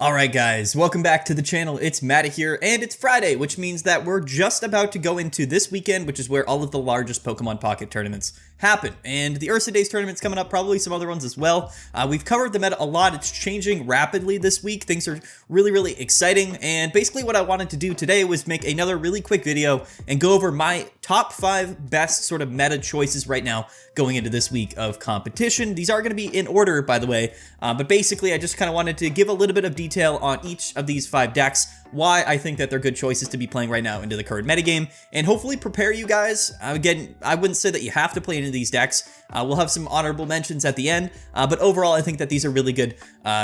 Alright guys, welcome back to the channel. It's Matt here, and it's Friday, which means that we're just about to go into this weekend, which is where all of the largest Pokemon Pocket tournaments happen. And the Ursa Days tournament's coming up, probably some other ones as well. We've covered the meta a lot. It's changing rapidly this week. Things are really exciting, and basically what I wanted to do today was make another really quick video and go over my top 5 best sort of meta choices right now going into this week of competition. These are going to be in order, by the way, but basically I just kind of wanted to give a little bit of detail on each of these 5 decks, why I think that they're good choices to be playing right now into the current metagame, and hopefully prepare you guys. Again, I wouldn't say that you have to play any of these decks. We'll have some honorable mentions at the end, but overall I think that these are really good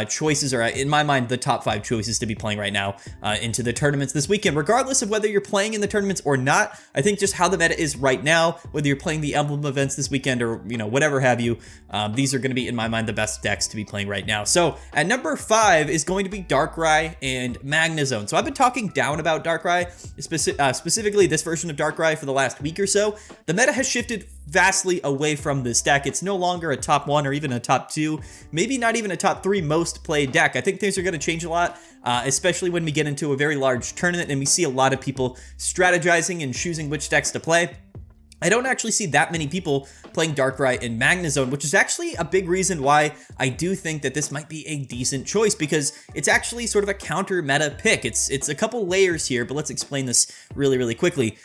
choices, or in my mind, the top 5 choices to be playing right now into the tournaments this weekend, regardless of whether you're playing in the tournaments or not. I think just how the meta is right now, whether you're playing the emblem events this weekend or, you know, whatever have you, these are going to be, in my mind, the best decks to be playing right now. So at number 5 is going to be Darkrai and Magnezone. So I've been talking down about Darkrai, specifically this version of Darkrai, for the last week or so. The meta has shifted vastly away from this deck. It's no longer a top 1 or even a top 2, maybe not even a top 3 most played deck. I think things are going to change a lot, especially when we get into a very large tournament and we see a lot of people strategizing and choosing which decks to play. I don't actually see that many people playing Darkrai and Magnezone, which is actually a big reason why I do think that this might be a decent choice, because it's actually sort of a counter meta pick. It's a couple layers here, but let's explain this really quickly.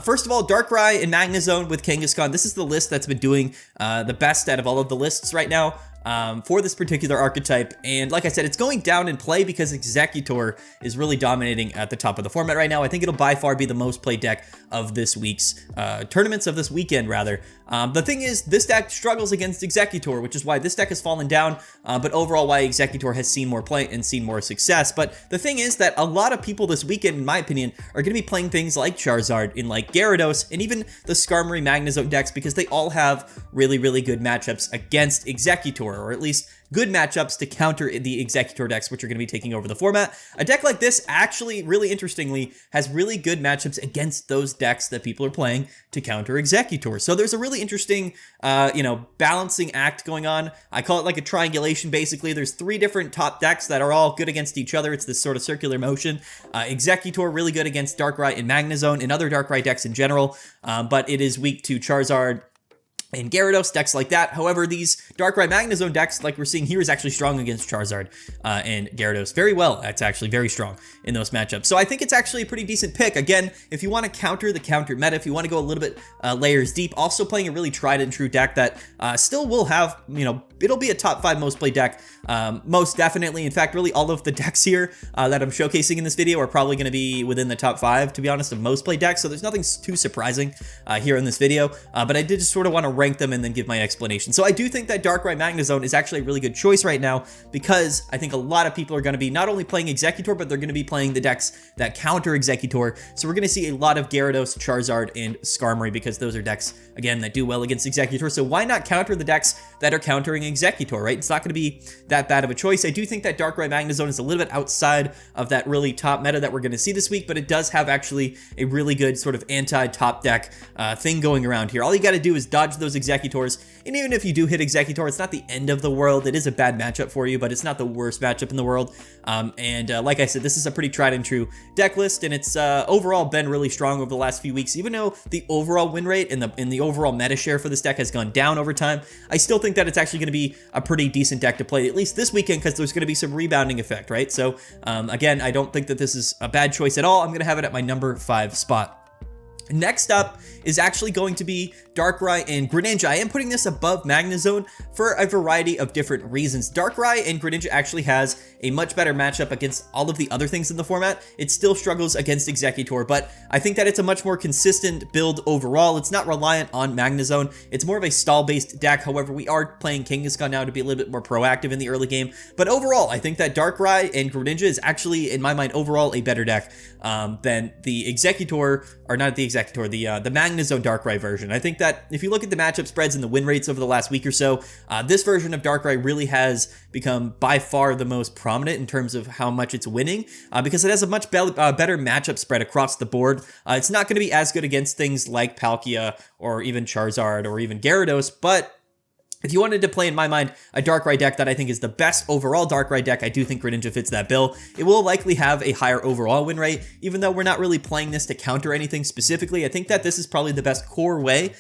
First of all, Darkrai and Magnezone with Kangaskhan. This is the list that's been doing the best out of all of the lists right now. For this particular archetype, and like I said, it's going down in play because Exeggutor is really dominating at the top of the format right now. I think it'll by far be the most played deck of this week's tournaments, of this weekend rather. The thing is, this deck struggles against Exeggutor, which is why this deck has fallen down, but overall why Exeggutor has seen more play and seen more success. But the thing is that a lot of people this weekend, in my opinion, are going to be playing things like Charizard, in like Gyarados, and even the Skarmory Magnezone decks, because they all have really good matchups against Exeggutor, or at least good matchups to counter the Exeggutor decks, which are going to be taking over the format. A deck like this, actually, really interestingly, has really good matchups against those decks that people are playing to counter Exeggutor. So there's a really interesting, balancing act going on. I call it like a triangulation, basically. There's 3 different top decks that are all good against each other. It's this sort of circular motion. Exeggutor really good against Darkrai and Magnezone and other Darkrai decks in general, but it is weak to Charizard and Gyarados, decks like that. However, these Darkrai Magnezone decks, like we're seeing here, is actually strong against Charizard and Gyarados very well. It's actually very strong in those matchups. So I think it's actually a pretty decent pick. Again, if you want to counter the counter meta, if you want to go a little bit layers deep, also playing a really tried and true deck that still will have, it'll be a top 5 most played deck, most definitely. In fact, really all of the decks here that I'm showcasing in this video are probably going to be within the top 5, to be honest, of most played decks. So there's nothing too surprising here in this video, but I did just sort of want to rank them and then give my explanation. So I do think that Darkrai Magnezone is actually a really good choice right now, because I think a lot of people are going to be not only playing Exeggutor, but they're going to be playing the decks that counter Exeggutor. So we're going to see a lot of Gyarados, Charizard, and Skarmory, because those are decks, again, that do well against Exeggutor. So why not counter the decks that are countering Exeggutor, right? It's not going to be that bad of a choice. I do think that Darkrai Magnezone is a little bit outside of that really top meta that we're going to see this week, but it does have actually a really good sort of anti-top deck thing going around here. All you got to do is dodge those Exeggutors, and even if you do hit Exeggutor, it's not the end of the world. It is a bad matchup for you, but it's not the worst matchup in the world. Like I said, this is a pretty tried and true deck list, and it's overall been really strong over the last few weeks. Even though the overall win rate and the overall meta share for this deck has gone down over time, I still think that it's actually going to be a pretty decent deck to play, at least this weekend, because there's going to be some rebounding effect, right? So again, I don't think that this is a bad choice at all. I'm going to have it at my number 5 spot. Next up is actually going to be Darkrai and Greninja. I am putting this above Magnezone for a variety of different reasons. Darkrai and Greninja actually has a much better matchup against all of the other things in the format. It still struggles against Exeggutor, but I think that it's a much more consistent build overall. It's not reliant on Magnezone. It's more of a stall-based deck. However, we are playing Kangaskhan now to be a little bit more proactive in the early game. But overall, I think that Darkrai and Greninja is actually, in my mind, overall a better deck than the Exeggutor, or not the Exeggutor, the Magnezone Darkrai version. I think that if you look at the matchup spreads and the win rates over the last week or so, this version of Darkrai really has become by far the most prominent in terms of how much it's winning, because it has a much better matchup spread across the board. It's not going to be as good against things like Palkia or even Charizard or even Gyarados, but If you wanted to play, in my mind, a Darkrai deck that I think is the best overall Darkrai deck, I do think Greninja fits that bill. It will likely have a higher overall win rate, even though we're not really playing this to counter anything specifically. I think that this is probably the best core way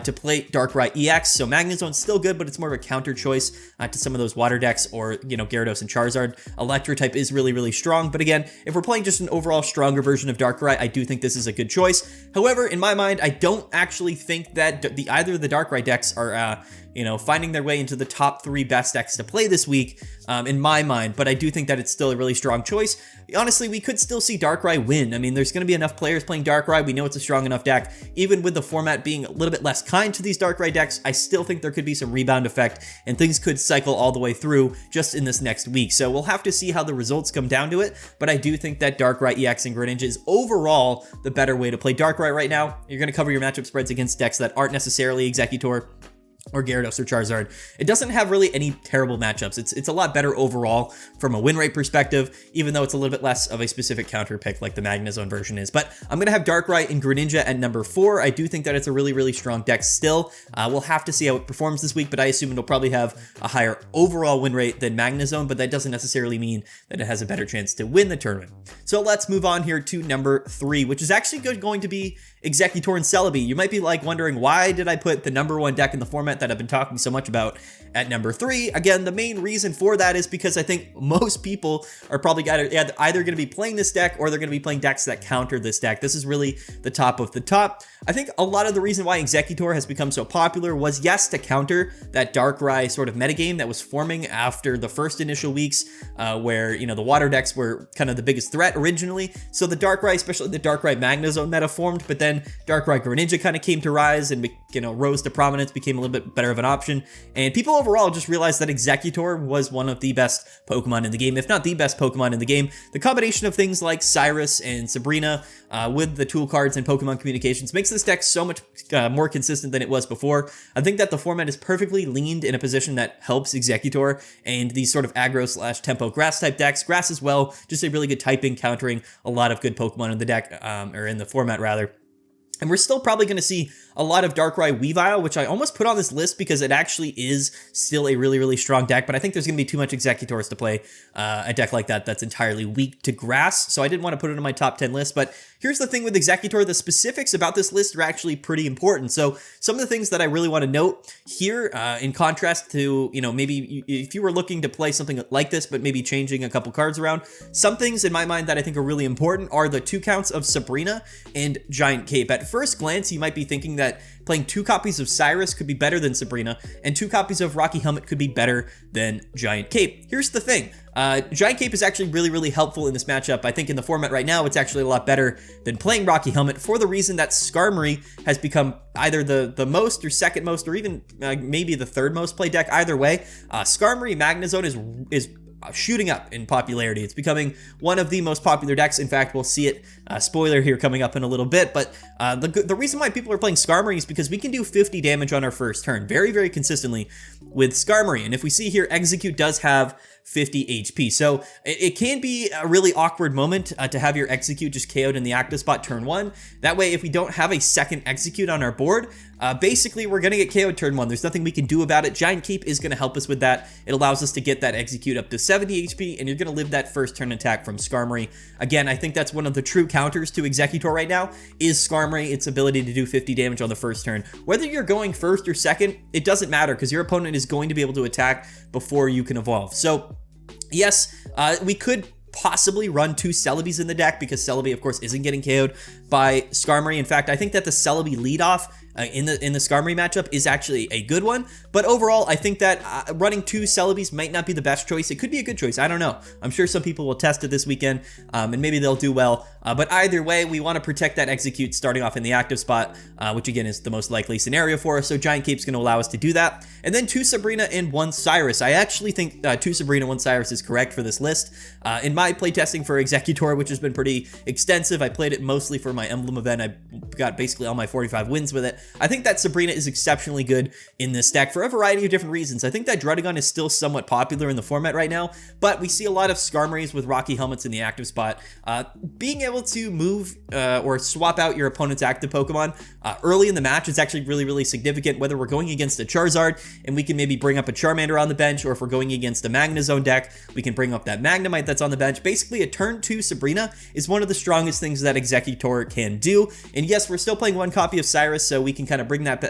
to play Darkrai EX. So Magnezone's still good, but it's more of a counter choice to some of those water decks, or, you know, Gyarados and Charizard. Electro type is really, really strong. But again, if we're playing just an overall stronger version of Darkrai, I do think this is a good choice. However, in my mind, I don't actually think that either of the Darkrai decks are, you know, finding their way into the top 3 best decks to play this week, in my mind, but I do think that it's still a really strong choice. Honestly, we could still see Darkrai win. I mean, there's going to be enough players playing Darkrai. We know it's a strong enough deck. Even with the format being a little bit less kind to these Darkrai decks, I still think there could be some rebound effect, and things could cycle all the way through just in this next week. So we'll have to see how the results come down to it, but I do think that Darkrai EX and Greninja is overall the better way to play Darkrai right now. You're going to cover your matchup spreads against decks that aren't necessarily Exeggutor or Gyarados or Charizard. It doesn't have really any terrible matchups. It's a lot better overall from a win rate perspective, even though it's a little bit less of a specific counter pick like the Magnezone version is. But I'm going to have Darkrai and Greninja at number 4. I do think that it's a really, really strong deck still. We'll have to see how it performs this week, but I assume it'll probably have a higher overall win rate than Magnezone, but that doesn't necessarily mean that it has a better chance to win the tournament. So let's move on here to number 3, which is actually going to be Exeggutor and Celebi. You might be like wondering, why did I put the number 1 deck in the format that I've been talking so much about at number 3? Again, the main reason for that is because I think most people are probably either going to be playing this deck, or they're going to be playing decks that counter this deck. This is really the top of the top. I think a lot of the reason why Exeggutor has become so popular was, yes, to counter that Darkrai sort of metagame that was forming after the first initial weeks, where, you know, the water decks were kind of the biggest threat originally. So the Darkrai, especially the Darkrai Magnezone meta formed, but then Darkrai Greninja kind of came to rise and, you know, rose to prominence, became a little bit better of an option. And people overall just realized that Exeggutor was one of the best Pokemon in the game, if not the best Pokemon in the game. The combination of things like Cyrus and Sabrina with the tool cards and Pokemon communications makes this deck so much more consistent than it was before. I think that the format is perfectly leaned in a position that helps Exeggutor and these sort of aggro / tempo grass type decks. Grass as well, just a really good typing, countering a lot of good Pokemon in the deck, or in the format rather. And we're still probably going to see a lot of Darkrai Weavile, which I almost put on this list because it actually is still a really, really strong deck, but I think there's going to be too much Exeggutors to play a deck like that that's entirely weak to grass, so I didn't want to put it on my top 10 list. But here's the thing with Exeggutor, the specifics about this list are actually pretty important. So some of the things that I really want to note here, in contrast to, you know, maybe if you were looking to play something like this, but maybe changing a couple cards around, some things in my mind that I think are really important are the 2 counts of Sabrina and Giant Cape. At first glance, you might be thinking that playing 2 copies of Cyrus could be better than Sabrina, and 2 copies of Rocky Helmet could be better than Giant Cape. Here's the thing. Giant Cape is actually really, really helpful in this matchup. I think in the format right now, it's actually a lot better than playing Rocky Helmet, for the reason that Skarmory has become either the most or second most, or even maybe the 3rd most played deck. Either way, Skarmory Magnezone is shooting up in popularity. It's becoming one of the most popular decks. In fact, we'll see it, spoiler here, coming up in a little bit, but the reason why people are playing Skarmory is because we can do 50 damage on our first turn very, very consistently with Skarmory. And if we see here, Execute does have 50 HP. So it can be a really awkward moment to have your Execute just KO'd in the active spot turn 1. That way, if we don't have a second Execute on our board, basically we're going to get KO'd turn 1. There's nothing we can do about it. Giant Cape is going to help us with that. It allows us to get that Execute up to 70 HP, and you're going to live that first turn attack from Skarmory. Again, I think that's one of the true counters to Exeggutor right now, is Skarmory, its ability to do 50 damage on the first turn. Whether you're going first or second, it doesn't matter, because your opponent is going to be able to attack before you can evolve. So yes, we could possibly run 2 Celebis in the deck, because Celebi, of course, isn't getting KO'd by Skarmory. In fact, I think that the Celebi leadoff in the Skarmory matchup is actually a good one, but overall, I think that running 2 Celebis might not be the best choice. It could be a good choice. I don't know. I'm sure some people will test it this weekend, and maybe they'll do well. But either way, we want to protect that Execute starting off in the active spot, which again is the most likely scenario for us. So Giant Cape's going to allow us to do that. And then 2 Sabrina and 1 Cyrus. I actually think 2 Sabrina, 1 Cyrus is correct for this list. In my playtesting for Exeggutor, which has been pretty extensive, I played it mostly for my Emblem event. I got basically all my 45 wins with it. I think that Sabrina is exceptionally good in this deck for a variety of different reasons. I think that Druddigon is still somewhat popular in the format right now, but we see a lot of Skarmorys with Rocky Helmets in the active spot. Being able to move or swap out your opponent's active Pokemon early in the match is actually really, really significant, whether we're going against a Charizard and we can maybe bring up a Charmander on the bench, or if we're going against a Magnezone deck, we can bring up that Magnemite that's on the bench. Basically, a turn 2 Sabrina is one of the strongest things that Exeggutor can do. And yes, we're still playing one copy of Cyrus, so we can kind of bring that,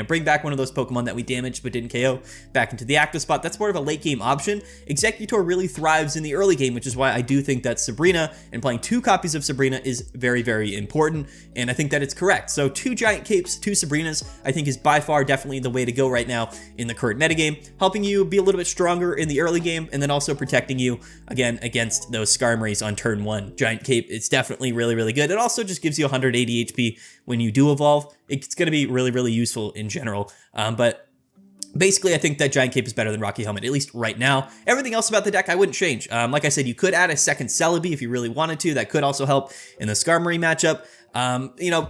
bring back one of those Pokemon that we damaged but didn't KO back into the active spot. That's more of a late game option. Exeggutor really thrives in the early game, which is why I do think that Sabrina and playing 2 copies of Sabrina is very, very important. And I think that it's correct. So 2 Giant Capes, 2 Sabrinas, I think is by far definitely the way to go right now in the current metagame, helping you be a little bit stronger in the early game, and then also protecting you again against those Skarmorys on turn 1. Giant Cape, it's definitely really, really good. It also just gives you 180 HP when you do evolve. It's going to be really, really useful in general. But basically, I think that Giant Cape is better than Rocky Helmet, at least right now. Everything else about the deck, I wouldn't change. Like I said, you could add a second Celebi if you really wanted to. That could also help in the Skarmory matchup.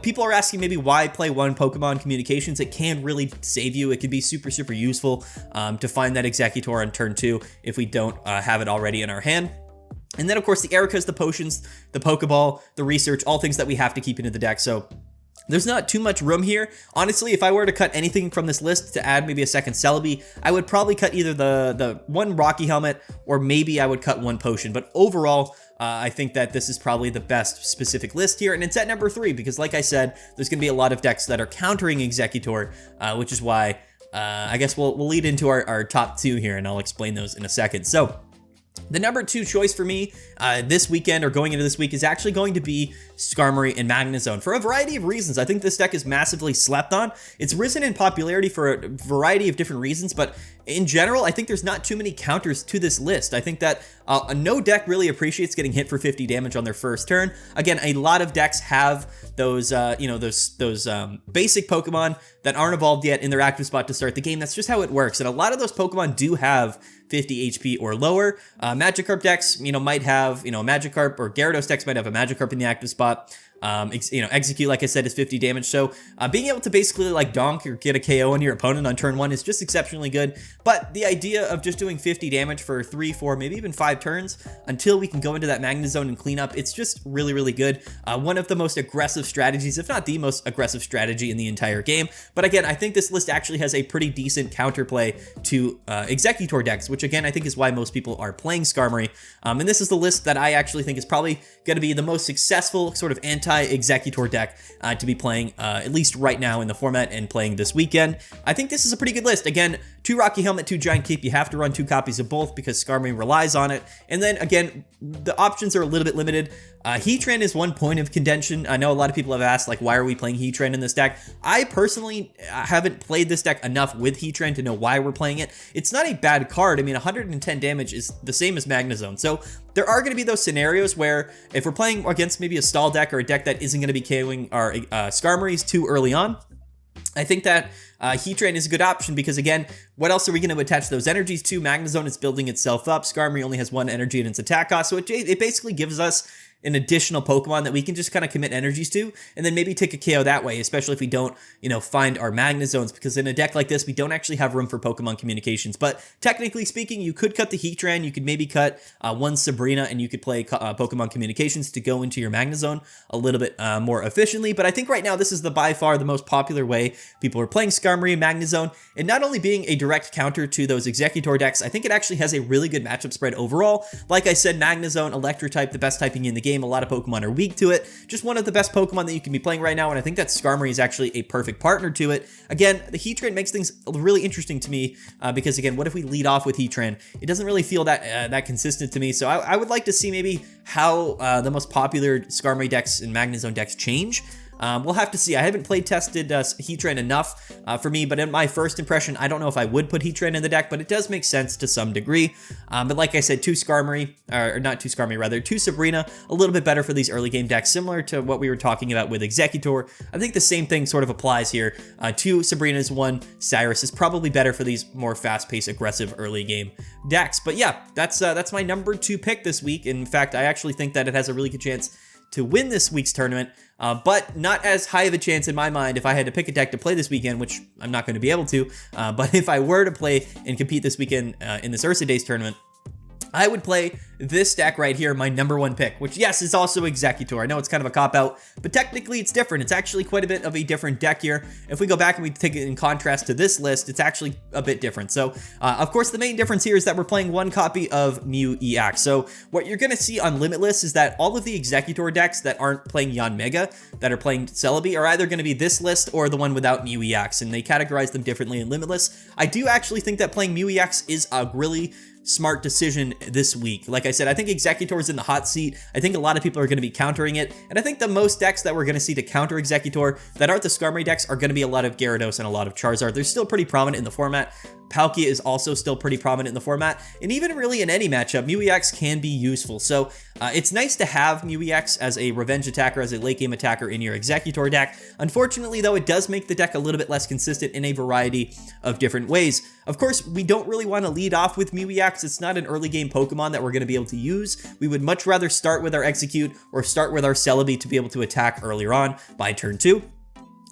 People are asking maybe why play one Pokemon Communications. It can really save you. It can be super, super useful to find that Exeggutor on turn 2 if we don't have it already in our hand. And then, of course, the Ericas, the Potions, the Pokeball, the Research, all things that we have to keep into the deck. So there's not too much room here. Honestly, if I were to cut anything from this list to add maybe a second Celebi, I would probably cut either the one Rocky Helmet, or maybe I would cut one Potion. But overall, I think that this is probably the best specific list here, and it's at number 3 because, like I said, there's going to be a lot of decks that are countering Exeggutor, which is why I guess we'll lead into our top 2 here, and I'll explain those in a second. So the number 2 choice for me this weekend, or going into this week, is actually going to be Skarmory and Magnezone for a variety of reasons. I think this deck is massively slept on. It's risen in popularity for a variety of different reasons, but in general, I think there's not too many counters to this list. I think that no deck really appreciates getting hit for 50 damage on their first turn. Again, a lot of decks have those, those basic Pokemon that aren't evolved yet in their active spot to start the game. That's just how it works. And a lot of those Pokemon do have 50 HP or lower. Magikarp decks, might have, a Magikarp, or Gyarados decks might have a Magikarp in the active spot. Execute, like I said, is 50 damage. So being able to basically like donk or get a KO on your opponent on turn 1 is just exceptionally good. But the idea of just doing 50 damage for 3, 4, maybe even 5 turns until we can go into that Magnezone and clean up, it's just really, really good. One of the most aggressive strategies, if not the most aggressive strategy in the entire game. But again, I think this list actually has a pretty decent counterplay to Exeggutor decks, which again, I think is why most people are playing Skarmory. And this is the list that I actually think is probably going to be the most successful sort of anti-Exeggutor deck to be playing, at least right now in the format and playing this weekend. I think this is a pretty good list. Again, 2 Rocky Helmet, 2 Giant Cape. You have to run 2 copies of both because Skarmory relies on it. And then again, the options are a little bit limited. Heatran is one point of contention. I know a lot of people have asked, like, why are we playing Heatran in this deck? I personally haven't played this deck enough with Heatran to know why we're playing it. It's not a bad card. I mean, 110 damage is the same as Magnezone. So there are going to be those scenarios where if we're playing against maybe a stall deck or a deck that isn't going to be KOing our Skarmorys too early on, I think that Heatran is a good option because, again, what else are we going to attach those energies to? Magnezone is building itself up. Skarmory only has 1 energy in its attack cost, so it basically gives us an additional Pokemon that we can just kind of commit energies to, and then maybe take a KO that way, especially if we don't, find our Magnezones, because in a deck like this, we don't actually have room for Pokemon Communications. But technically speaking, you could cut the Heatran, you could maybe cut 1 Sabrina, and you could play Pokemon Communications to go into your Magnezone a little bit more efficiently. But I think right now, this is by far the most popular way people are playing Skarmory and Magnezone, and not only being a direct counter to those Exeggutor decks, I think it actually has a really good matchup spread overall. Like I said, Magnezone, Electro-type, the best typing in the game. A lot of Pokemon are weak to it. Just one of the best Pokemon that you can be playing right now, and I think that Skarmory is actually a perfect partner to it. Again, the Heatran makes things really interesting to me because, again, what if we lead off with Heatran? It doesn't really feel that consistent to me, so I would like to see maybe how the most popular Skarmory decks and Magnezone decks change. We'll have to see. I haven't play tested Heatran enough for me, but in my first impression, I don't know if I would put Heatran in the deck, but it does make sense to some degree. But like I said, 2 Skarmory, or not 2 Skarmory, rather, 2 Sabrina, a little bit better for these early game decks, similar to what we were talking about with Exeggutor. I think the same thing sort of applies here. 2 Sabrinas, 1 Cyrus is probably better for these more fast-paced, aggressive early game decks. But yeah, that's my number 2 pick this week. In fact, I actually think that it has a really good chance to win this week's tournament, but not as high of a chance in my mind if I had to pick a deck to play this weekend, which I'm not going to be able to, but if I were to play and compete this weekend in this Ursa Days tournament, I would play this deck right here, my #1 pick, which, yes, is also Exeggutor. I know it's kind of a cop-out, but technically it's different. It's actually quite a bit of a different deck here. If we go back and we take it in contrast to this list, it's actually a bit different. So, of course, the main difference here is that we're playing one copy of Mew EX. So what you're going to see on Limitless is that all of the Exeggutor decks that aren't playing Yanmega, that are playing Celebi, are either going to be this list or the one without Mew EX, and they categorize them differently in Limitless. I do actually think that playing Mew EX is a really smart decision this week. Like I said, I think Exeggutor is in the hot seat. I think a lot of people are going to be countering it, and I think the most decks that we're going to see to counter Exeggutor that aren't the Skarmory decks are going to be a lot of Gyarados and a lot of Charizard. They're still pretty prominent in the format. Palkia is also still pretty prominent in the format, and even really in any matchup, Mew EX can be useful. So it's nice to have Mew EX as a revenge attacker, as a late game attacker in your Exeggutor deck. Unfortunately, though, it does make the deck a little bit less consistent in a variety of different ways. Of course, we don't really want to lead off with Mew EX. It's not an early game Pokemon that we're going to be able to use. We would much rather start with our Execute or start with our Celebi to be able to attack earlier on by turn 2.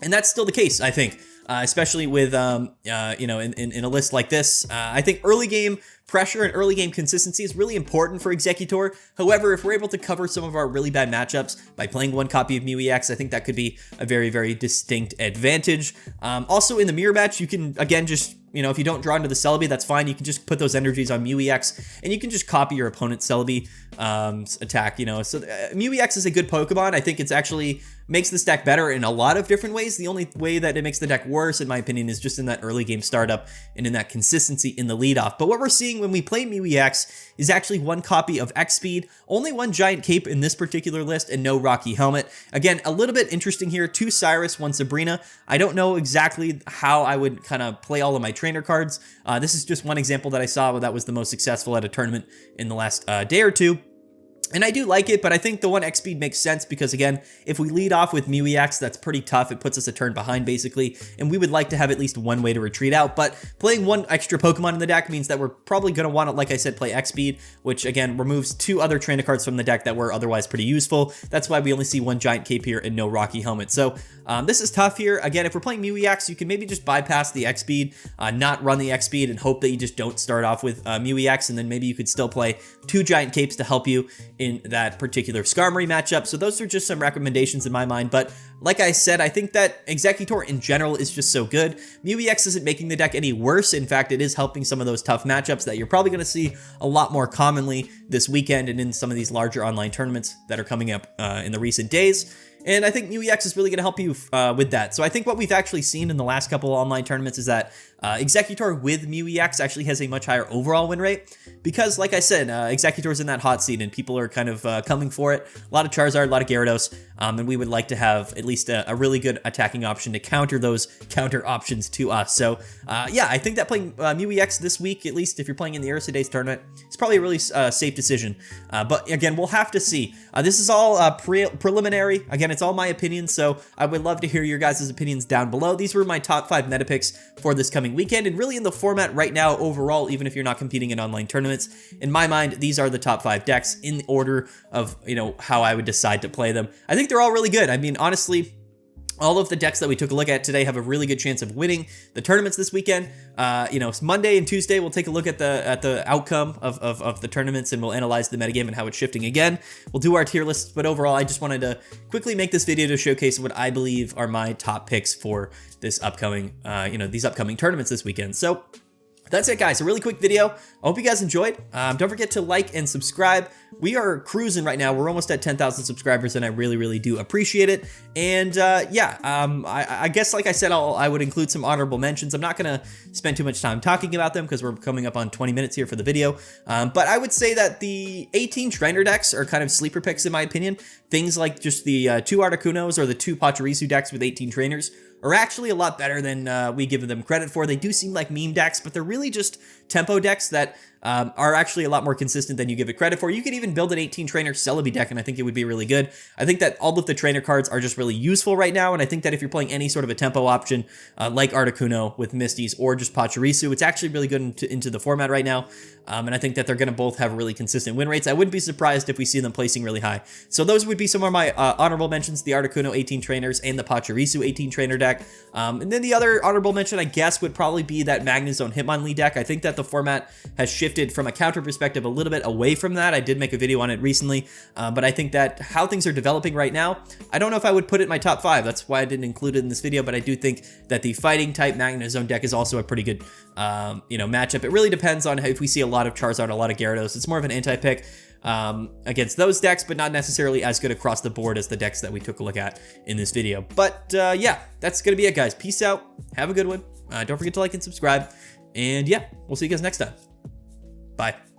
And that's still the case, I think. Especially with, you know, in a list like this. I think early game pressure and early game consistency is really important for Exeggutor. However, if we're able to cover some of our really bad matchups by playing one copy of Mew EX, I think that could be a very, very distinct advantage. Also, in the mirror match, you can, again, just, you know, if you don't draw into the Celebi, that's fine. You can just put those energies on Mew EX, and you can just copy your opponent's Celebi attack, you know. So Mew EX is a good Pokemon. I think it's actually makes this deck better in a lot of different ways. The only way that it makes the deck worse, in my opinion, is just in that early game startup and in that consistency in the leadoff. But what we're seeing when we play Mew EX is actually one copy of X Speed, only one Giant Cape in this particular list, and no Rocky Helmet. Again, a little bit interesting here, 2 Cyrus, 1 Sabrina. I don't know exactly how I would kind of play all of my trainer cards. This is just one example that I saw that was the most successful at a tournament in the last day or two. And I do like it, but I think the 1 X speed makes sense because, again, if we lead off with Mew EX, that's pretty tough. It puts us a turn behind, basically, and we would like to have at least one way to retreat out. But playing one extra Pokemon in the deck means that we're probably going to want to, like I said, play X speed, which, again, removes 2 other trainer cards from the deck that were otherwise pretty useful. That's why we only see 1 Giant Cape here and no Rocky Helmet. So this is tough here. Again, if we're playing Mew EX, you can maybe just bypass the X speed, not run the X speed, and hope that you just don't start off with Mew EX, and then maybe you could still play 2 Giant Capes to help you in that particular Skarmory matchup. So those are just some recommendations in my mind, but like I said, I think that Exeggutor in general is just so good. Mew EX isn't making the deck any worse. In fact, it is helping some of those tough matchups that you're probably going to see a lot more commonly this weekend and in some of these larger online tournaments that are coming up in the recent days. And I think Mew EX is really going to help you with that. So I think what we've actually seen in the last couple of online tournaments is that Exeggutor with Mew EX actually has a much higher overall win rate because, like I said, Exeggutor is in that hot seat and people are kind of coming for it. A lot of Charizard, a lot of Gyarados, and we would like to have at least a really good attacking option to counter those counter options to us. So yeah, I think that playing Mew EX this week, at least if you're playing in the Ursa Days tournament, it's probably a really safe decision. But again, we'll have to see. This is all preliminary. Again, it's all my opinions, so I would love to hear your guys' opinions down below. These were my top 5 meta picks for this coming weekend, and really in the format right now overall, even if you're not competing in online tournaments. In my mind, these are the top 5 decks in the order of, you know, how I would decide to play them. I think they're all really good. I mean, honestly, all of the decks that we took a look at today have a really good chance of winning the tournaments this weekend. You know, Monday and Tuesday, we'll take a look at the outcome of the tournaments, and we'll analyze the metagame and how it's shifting again. We'll do our tier lists, but overall, I just wanted to quickly make this video to showcase what I believe are my top picks for this upcoming, you know, these upcoming tournaments this weekend. So that's it, guys. A really quick video. I hope you guys enjoyed. Don't forget to like and subscribe. We are cruising right now. We're almost at 10,000 subscribers, and I really, really do appreciate it. And yeah, I guess, like I said, I would include some honorable mentions. I'm not going to spend too much time talking about them because we're coming up on 20 minutes here for the video. But I would say that the 18 trainer decks are kind of sleeper picks in my opinion. Things like just the 2 Articunos or the 2 Pachirisu decks with 18 trainers are actually a lot better than we give them credit for. They do seem like meme decks, but they're really just tempo decks that are actually a lot more consistent than you give it credit for. You could even build an 18 trainer Celebi deck, and I think it would be really good. I think that all of the trainer cards are just really useful right now, and I think that if you're playing any sort of a tempo option like Articuno with Misties or just Pachirisu, it's actually really good into the format right now. And I think that they're going to both have really consistent win rates. I wouldn't be surprised if we see them placing really high. So those would be some of my honorable mentions, the Articuno 18 trainers and the Pachirisu 18 trainer deck. And then the other honorable mention, I guess, would probably be that Magnezone Hitmonlee deck. I think that the format has shifted from a counter perspective a little bit away from that. I did make a video on it recently, but I think that how things are developing right now, I don't know if I would put it in my top 5. That's why I didn't include it in this video, but I do think that the fighting type Magnezone deck is also a pretty good matchup. It really depends on if we see a lot of Charizard, a lot of Gyarados. It's more of an anti-pick against those decks, but not necessarily as good across the board as the decks that we took a look at in this video. But yeah, that's going to be it, guys. Peace out. Have a good one. Don't forget to like and subscribe. And yeah, we'll see you guys next time. Bye.